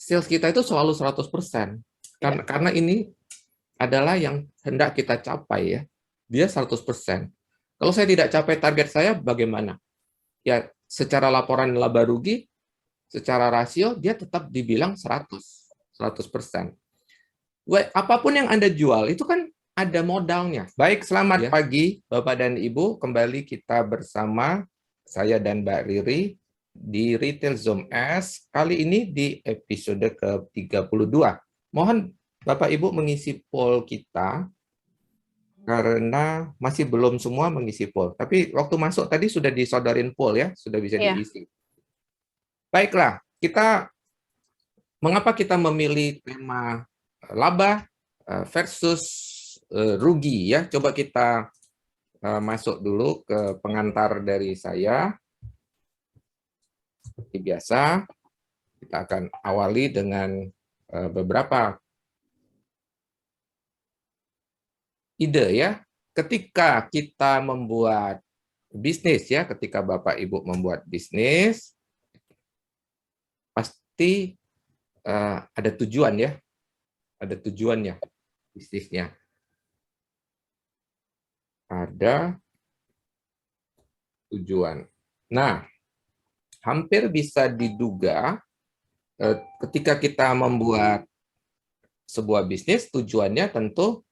sales kita itu selalu 100%. Karena ini adalah yang hendak kita capai ya. Dia 100%. Kalau saya tidak capai target saya, bagaimana? Ya, secara laporan laba rugi, secara rasio, dia tetap dibilang 100%. Apapun yang Anda jual, itu kan ada modalnya. Baik, selamat pagi Bapak dan Ibu. Kembali kita bersama saya dan Mbak Riri di Retail Zoom S. Kali ini di episode ke-32. Mohon Bapak Ibu mengisi poll kita, karena masih belum semua mengisi poll. Tapi waktu masuk tadi sudah disodorin poll ya, sudah bisa diisi. Baiklah, mengapa kita memilih tema laba versus rugi ya? Coba kita masuk dulu ke pengantar dari saya. Seperti biasa, kita akan awali dengan beberapa ide ya. Ketika kita membuat bisnis ya, ketika Bapak Ibu membuat bisnis, pasti ada tujuan ya. Ada tujuannya bisnisnya. Ada tujuan. Nah, hampir bisa diduga ketika kita membuat sebuah bisnis, tujuannya tentu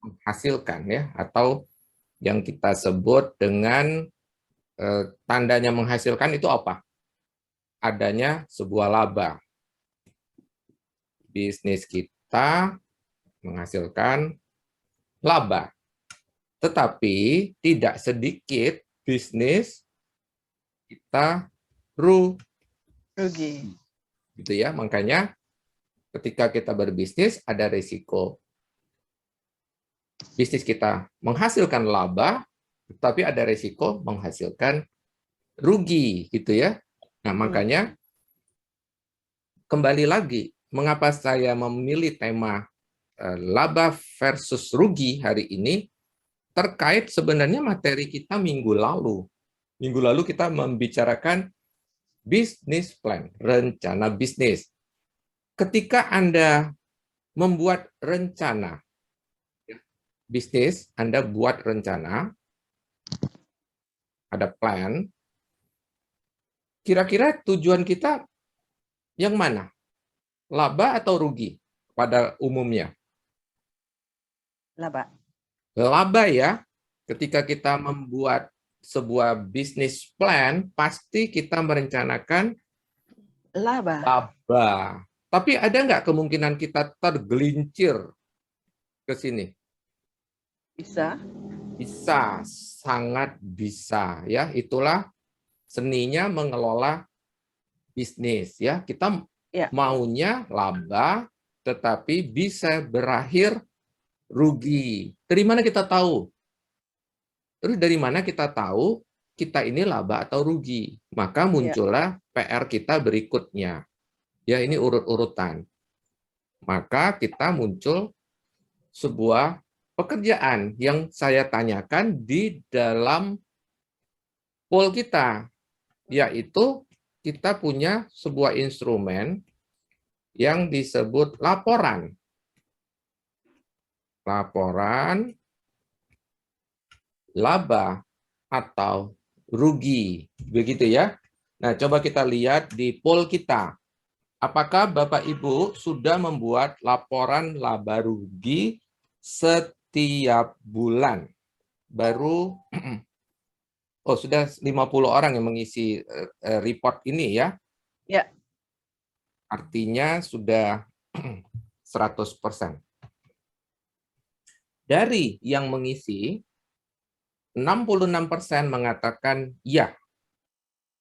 menghasilkan ya, atau yang kita sebut dengan tandanya menghasilkan itu apa? Adanya sebuah laba. Bisnis kita menghasilkan laba. Tetapi tidak sedikit bisnis kita rugi. Gitu ya, makanya ketika kita berbisnis ada risiko. Bisnis kita menghasilkan laba, tapi ada risiko menghasilkan rugi, gitu ya. Nah, makanya kembali lagi, mengapa saya memilih tema laba versus rugi hari ini, terkait sebenarnya materi kita minggu lalu. Minggu lalu kita membicarakan business plan, rencana bisnis. Ketika Anda membuat rencana bisnis, Anda buat rencana, ada plan, kira-kira tujuan kita yang mana? Laba atau rugi pada umumnya? Laba. Laba ya. Ketika kita membuat sebuah bisnis plan, pasti kita merencanakan laba. Tapi ada nggak kemungkinan kita tergelincir ke sini? Bisa. Bisa, sangat bisa ya. Itulah seninya mengelola bisnis ya. Kita maunya laba, tetapi bisa berakhir rugi. Dari mana kita tahu? Terus dari mana kita tahu kita ini laba atau rugi? Maka muncullah PR kita berikutnya. Ya, ini urut-urutan. Maka kita muncul sebuah pekerjaan yang saya tanyakan di dalam poll kita, yaitu kita punya sebuah instrumen yang disebut laporan. Laporan laba atau rugi, begitu ya. Nah, coba kita lihat di poll kita. Apakah Bapak Ibu sudah membuat laporan laba rugi setiap bulan? Baru sudah 50 orang yang mengisi report ini ya. Ya. Artinya sudah 100%. Dari yang mengisi, 66% mengatakan ya,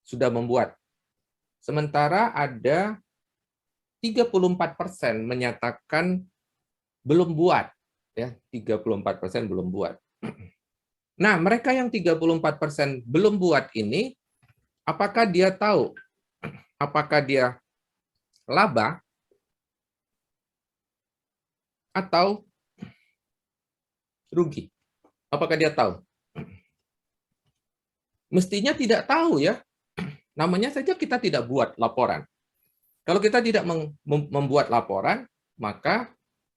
sudah membuat. Sementara ada 34% menyatakan belum buat. Ya, 34% belum buat. Nah, mereka yang 34% belum buat ini, apakah dia tahu? Apakah dia laba? Atau rugi? Apakah dia tahu? Mestinya tidak tahu ya. Namanya saja kita tidak buat laporan. Kalau kita tidak membuat laporan, maka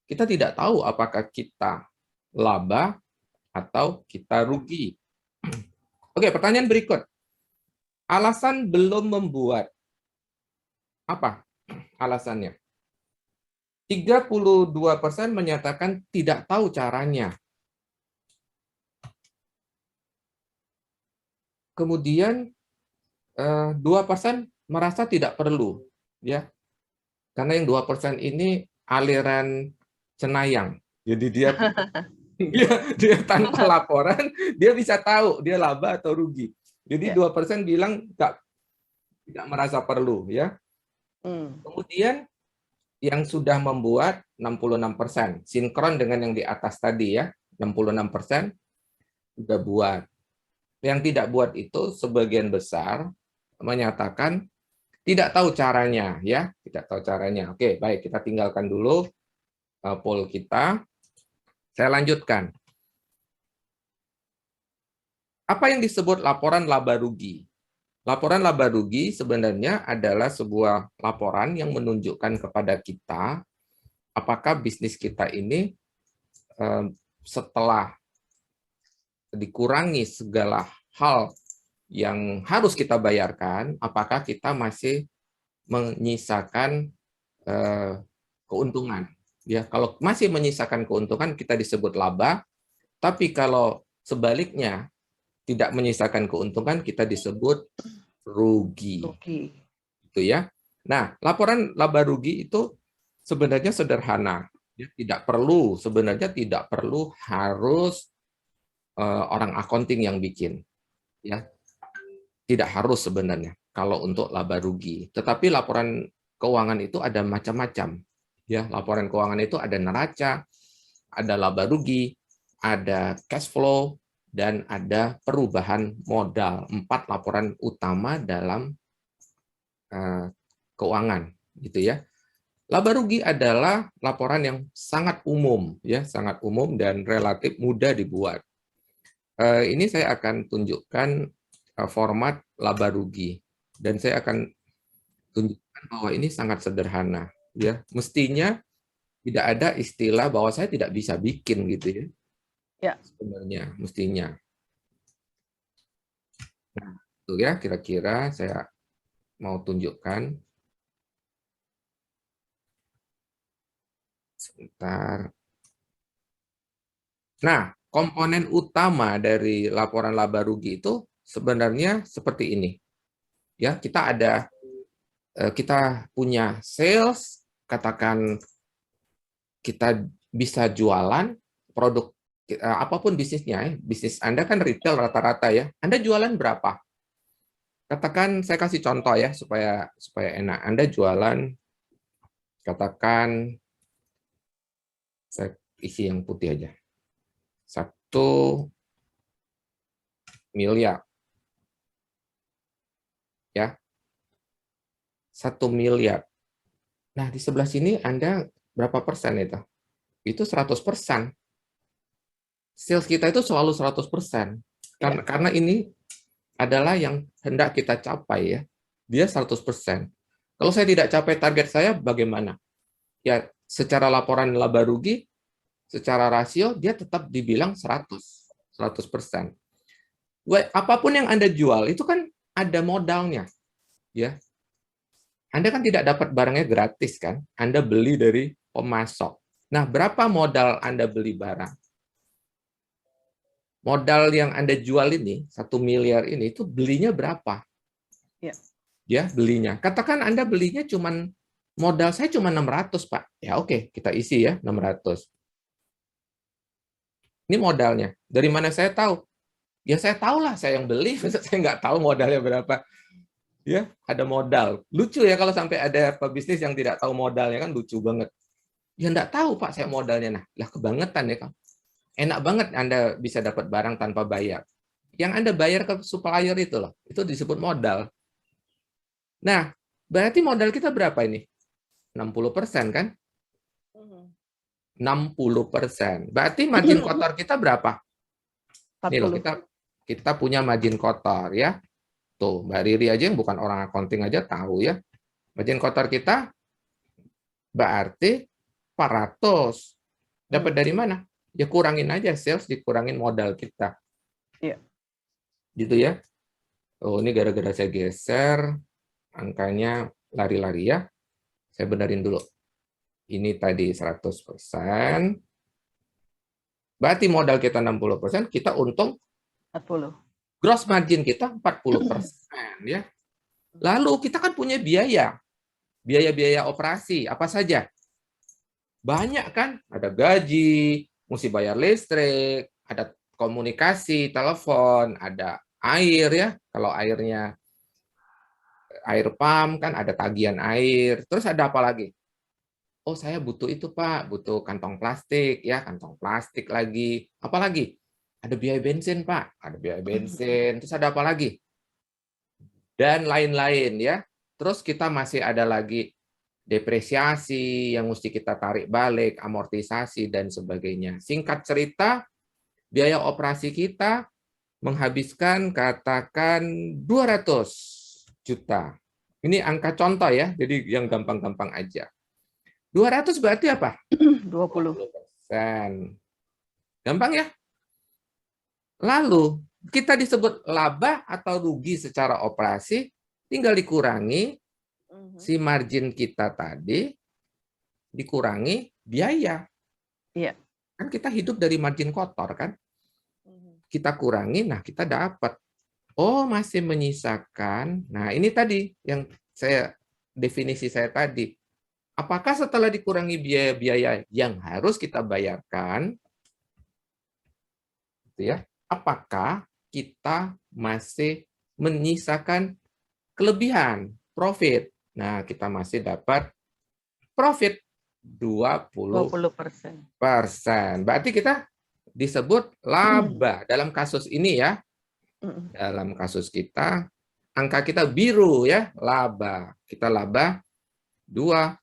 kita tidak tahu apakah kita laba atau kita rugi. Oke, pertanyaan berikut. Alasan belum membuat. Apa alasannya? 32% menyatakan tidak tahu caranya. Kemudian 2% merasa tidak perlu, ya. Karena yang 2% ini aliran cenayang. Jadi dia tanpa laporan dia bisa tahu dia laba atau rugi. Jadi 2% bilang tidak merasa perlu, ya. Kemudian yang sudah membuat 66%, sinkron dengan yang di atas tadi, ya. 66% sudah buat. Yang tidak buat itu sebagian besar menyatakan tidak tahu caranya, ya, tidak tahu caranya. Oke, baik, kita tinggalkan dulu poll kita. Saya lanjutkan. Apa yang disebut laporan laba rugi? Laporan laba rugi sebenarnya adalah sebuah laporan yang menunjukkan kepada kita apakah bisnis kita ini setelah dikurangi segala hal yang harus kita bayarkan, apakah kita masih menyisakan keuntungan. Ya, kalau masih menyisakan keuntungan kita disebut laba, tapi kalau sebaliknya tidak menyisakan keuntungan kita disebut rugi. Itu ya. Nah, laporan laba rugi itu sebenarnya sederhana. Ya, sebenarnya tidak perlu harus orang accounting yang bikin. Ya. Tidak harus sebenarnya kalau untuk laba rugi. Tetapi laporan keuangan itu ada macam-macam. Ya, laporan keuangan itu ada neraca, ada laba rugi, ada cash flow, dan ada perubahan modal. 4 laporan utama dalam keuangan, gitu ya. Laba rugi adalah laporan yang sangat umum, ya, sangat umum dan relatif mudah dibuat. Ini saya akan tunjukkan format laba rugi, dan saya akan tunjukkan bahwa ini sangat sederhana. Ya, mestinya tidak ada istilah bahwa saya tidak bisa bikin, gitu ya. Ya. Sebenarnya, mestinya. Nah, itu ya, kira-kira saya mau tunjukkan. Sebentar. Nah, komponen utama dari laporan laba rugi itu sebenarnya seperti ini. Ya, kita punya sales, katakan kita bisa jualan produk apapun bisnisnya. Bisnis Anda kan retail rata-rata ya. Anda jualan berapa? Katakan saya kasih contoh ya supaya enak. Anda jualan, katakan saya isi yang putih aja. 1 miliar. Ya. 1 miliar. Nah, di sebelah sini Anda berapa persen itu? Itu 100%. Sales kita itu selalu 100%. Karena ini adalah yang hendak kita capai ya. Dia 100%. Kalau saya tidak capai target saya, bagaimana? Ya, secara laporan laba rugi, secara rasio, dia tetap dibilang 100%. Apapun yang Anda jual, itu kan ada modalnya. Ya. Anda kan tidak dapat barangnya gratis kan? Anda beli dari pemasok. Nah, berapa modal Anda beli barang? Modal yang Anda jual ini, 1 miliar ini, itu belinya berapa? Ya, belinya. Katakan Anda belinya cuman, modal saya cuma 600, Pak. Ya oke, kita isi ya, 600. Ini modalnya. Dari mana saya tahu? Ya saya tahulah, saya yang beli, saya nggak tahu modalnya berapa. Ya, ada modal. Lucu ya kalau sampai ada pebisnis yang tidak tahu modalnya, kan lucu banget. Ya nggak tahu Pak, saya modalnya. Nah, lah kebangetan ya Kang. Enak banget Anda bisa dapat barang tanpa bayar. Yang Anda bayar ke supplier itu loh, itu disebut modal. Nah, berarti modal kita berapa ini? 60% kan? 60%. Berarti margin kotor kita berapa? 40. Nih loh, kita punya margin kotor ya. Tuh, Mbak Riri aja yang bukan orang accounting aja tahu ya. Margin kotor kita berarti 400. Dapat dari mana? Ya kurangin aja sales, dikurangin modal kita. Iya. Gitu ya. Oh, ini gara-gara saya geser, angkanya lari-lari ya. Saya benerin dulu. Ini tadi 100%. Berarti modal kita 60%, kita untung 40. gross margin kita 40%. Ya. Lalu kita kan punya biaya. Biaya-biaya operasi, apa saja? Banyak kan? Ada gaji, mesti bayar listrik, ada komunikasi, telepon, ada air ya. Kalau airnya air pump kan ada tagihan air. Terus ada apa lagi? Oh, saya butuh itu, Pak. Butuh kantong plastik ya, kantong plastik lagi. Apa lagi? Ada biaya bensin, Pak. Ada biaya bensin. Terus ada apa lagi? Dan lain-lain ya. Terus kita masih ada lagi depresiasi yang mesti kita tarik balik, amortisasi dan sebagainya. Singkat cerita, biaya operasi kita menghabiskan katakan 200 juta. Ini angka contoh ya, jadi yang gampang-gampang aja. 200 berarti apa? 20%. Gampang ya? Lalu, kita disebut laba atau rugi secara operasi, tinggal dikurangi si margin kita tadi, dikurangi biaya. Iya. Kan kita hidup dari margin kotor kan? Kita kurangi, nah kita dapat. Oh, masih menyisakan. Nah, ini tadi yang definisi saya tadi. Apakah setelah dikurangi biaya-biaya yang harus kita bayarkan, gitu ya, apakah kita masih menyisakan kelebihan, profit? Nah, kita masih dapat profit 20%. Berarti kita disebut laba dalam kasus ini ya. Dalam kasus kita, angka kita biru ya, laba. Kita laba 20%.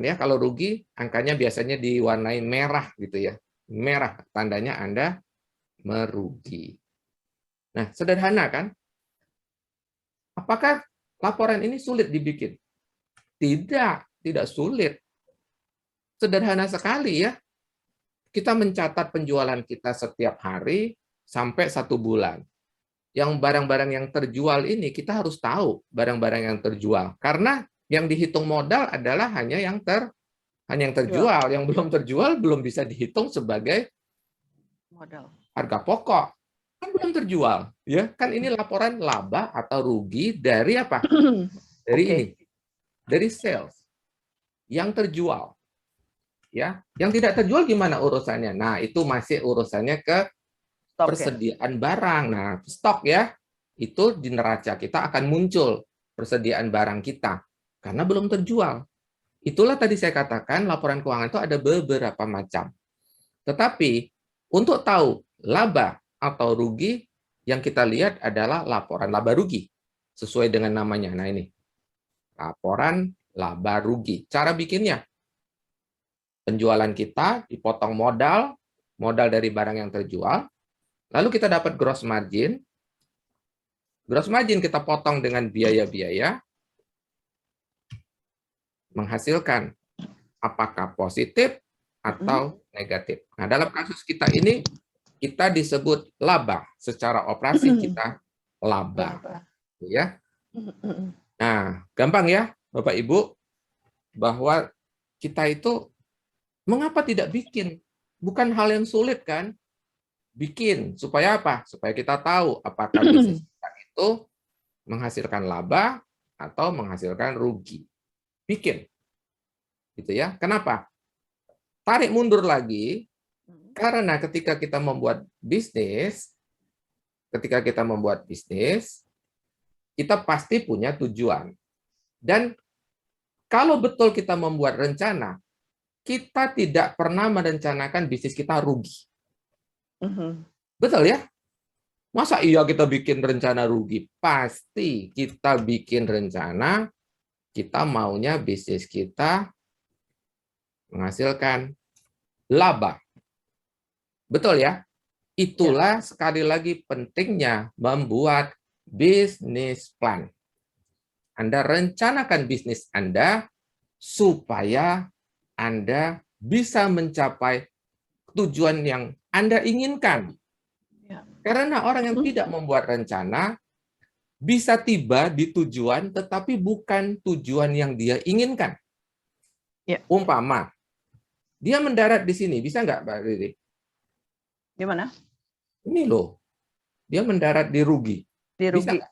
Ya, kalau rugi, angkanya biasanya diwarnai merah gitu ya. Merah, tandanya Anda merugi. Nah, sederhana kan? Apakah laporan ini sulit dibikin? Tidak sulit. Sederhana sekali ya. Kita mencatat penjualan kita setiap hari sampai 1 bulan. Yang barang-barang yang terjual ini kita harus tahu barang-barang yang terjual. Karena yang dihitung modal adalah hanya yang terjual. Yang belum terjual belum bisa dihitung sebagai Modal. harga pokok. Kan belum terjual. Ya, kan ini laporan laba atau rugi dari apa? Dari ini. Dari sales. Yang terjual. Ya, yang tidak terjual gimana urusannya? Nah, itu masih urusannya ke persediaan barang. Nah, stok ya, itu di neraca kita akan muncul persediaan barang kita karena belum terjual. Itulah tadi saya katakan laporan keuangan itu ada beberapa macam. Tetapi untuk tahu laba atau rugi, yang kita lihat adalah laporan laba rugi sesuai dengan namanya. Nah, ini laporan laba rugi. Cara bikinnya, penjualan kita dipotong modal dari barang yang terjual, lalu kita dapat gross margin. Gross margin kita potong dengan biaya-biaya, menghasilkan apakah positif atau negatif. Nah, dalam kasus kita ini, kita disebut laba. Secara operasi kita laba. Ya. Nah, gampang ya, Bapak Ibu, bahwa kita itu mengapa tidak bikin? Bukan hal yang sulit kan? Bikin. Supaya apa? Supaya kita tahu apakah bisnis kita itu menghasilkan laba atau menghasilkan rugi. Bikin. Gitu ya. Kenapa? Tarik mundur lagi, karena ketika kita membuat bisnis, kita pasti punya tujuan. Dan kalau betul kita membuat rencana, kita tidak pernah merencanakan bisnis kita rugi. Betul ya? Masa iya kita bikin rencana rugi? Pasti kita bikin rencana, kita maunya bisnis kita menghasilkan laba. Betul ya? Itulah sekali lagi pentingnya membuat bisnis plan. Anda rencanakan bisnis Anda supaya Anda bisa mencapai tujuan yang Anda inginkan. Ya. Karena orang yang tidak membuat rencana bisa tiba di tujuan, tetapi bukan tujuan yang dia inginkan. Ya. Umpama, dia mendarat di sini, bisa nggak, Mbak Riri? Di mana? Ini loh, dia mendarat di Rugi. Di Bisa Rugi. nggak?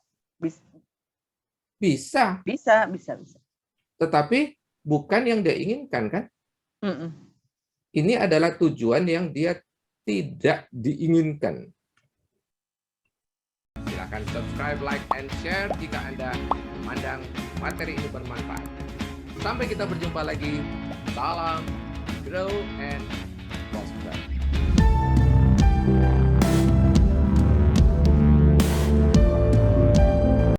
Bisa. Bisa. Bisa. Tetapi bukan yang dia inginkan, kan? Ini adalah tujuan yang dia tidak diinginkan. Silakan subscribe, like, and share jika Anda memandang materi ini bermanfaat. Sampai kita berjumpa lagi. Salam, grow, and